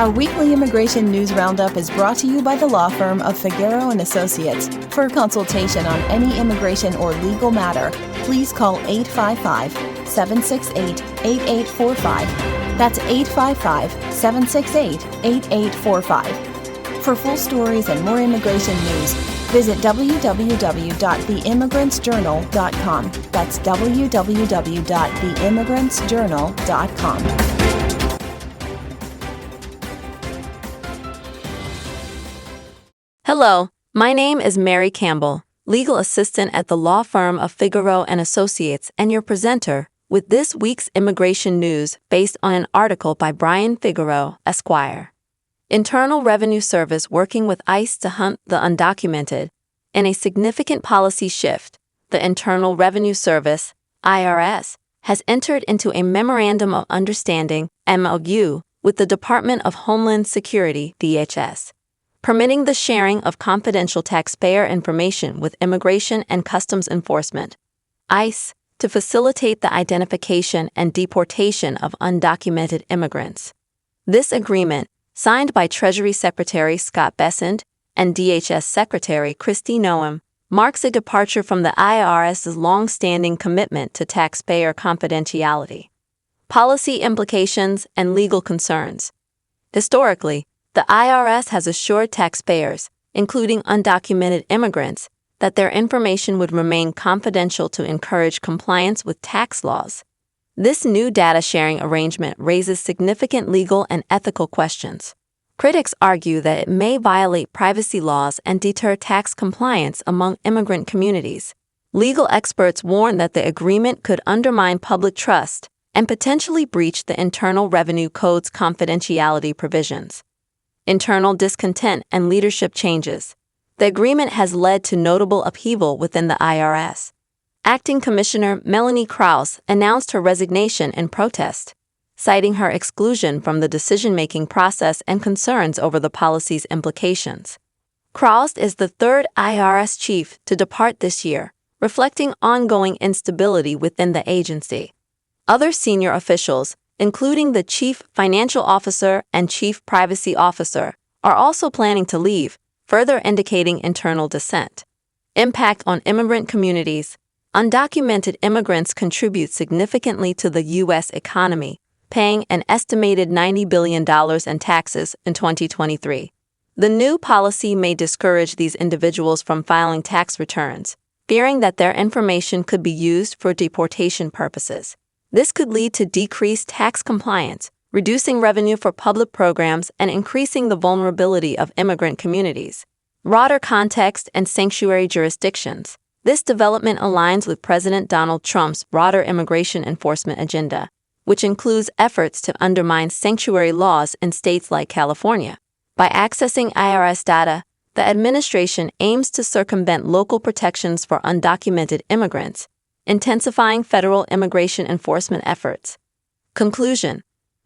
Our weekly immigration news roundup is brought to you by the law firm of Figueroa & Associates. For a consultation on any immigration or legal matter, please call 855-768-8845. That's 855-768-8845. For full stories and more immigration news, visit www.theimmigrantsjournal.com. That's www.theimmigrantsjournal.com. Hello, my name is Mary Campbell, legal assistant at the law firm of Figueroa & Associates, and your presenter with this week's immigration news based on an article by Brian Figueroa, Esquire. Internal Revenue Service working with ICE to hunt the undocumented. In a significant policy shift, the Internal Revenue Service, IRS, has entered into a memorandum of understanding, MOU, with the Department of Homeland Security, DHS, permitting the sharing of confidential taxpayer information with Immigration and Customs Enforcement, ICE, to facilitate the identification and deportation of undocumented immigrants. This agreement, signed by Treasury Secretary Scott Bessent and DHS Secretary Kristi Noem, marks a departure from the IRS's long-standing commitment to taxpayer confidentiality. Policy implications and legal concerns. Historically, the IRS has assured taxpayers, including undocumented immigrants, that their information would remain confidential to encourage compliance with tax laws. This new data sharing arrangement raises significant legal and ethical questions. Critics argue that it may violate privacy laws and deter tax compliance among immigrant communities. Legal experts warn that the agreement could undermine public trust and potentially breach the Internal Revenue Code's confidentiality provisions. Internal discontent and leadership changes. The agreement has led to notable upheaval within the IRS. Acting Commissioner Melanie Krause announced her resignation in protest, citing her exclusion from the decision-making process and concerns over the policy's implications. Krause is the third IRS chief to depart this year, reflecting ongoing instability within the agency. Other senior officials, including the Chief Financial Officer and Chief Privacy Officer, are also planning to leave, further indicating internal dissent. Impact on immigrant communities. Undocumented immigrants contribute significantly to the U.S. economy, paying an estimated $90 billion in taxes in 2023. The new policy may discourage these individuals from filing tax returns, fearing that their information could be used for deportation purposes. This could lead to decreased tax compliance, reducing revenue for public programs and increasing the vulnerability of immigrant communities. Broader context and sanctuary jurisdictions. This development aligns with President Donald Trump's broader immigration enforcement agenda, which includes efforts to undermine sanctuary laws in states like California. By accessing IRS data, the administration aims to circumvent local protections for undocumented immigrants, intensifying federal immigration enforcement efforts. Conclusion.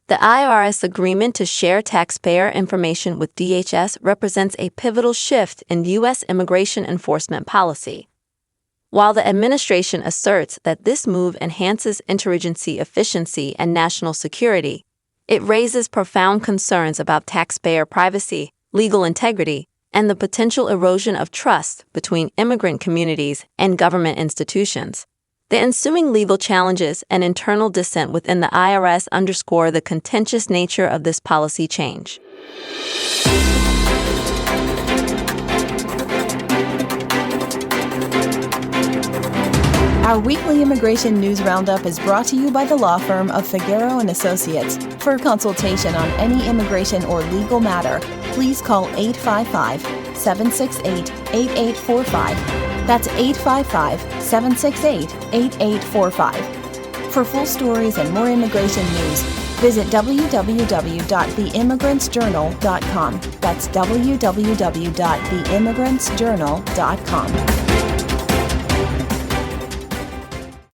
The IRS agreement to share taxpayer information with DHS represents a pivotal shift in U.S. immigration enforcement policy. While the administration asserts that this move enhances interagency efficiency and national security, it raises profound concerns about taxpayer privacy, legal integrity, and the potential erosion of trust between immigrant communities and government institutions. The ensuing legal challenges and internal dissent within the IRS underscore the contentious nature of this policy change. Our weekly immigration news roundup is brought to you by the law firm of Figueroa & Associates. For a consultation on any immigration or legal matter, please call 855-768-8845. That's 855-768-8845. For full stories and more immigration news, visit www.theimmigrantsjournal.com. That's www.theimmigrantsjournal.com.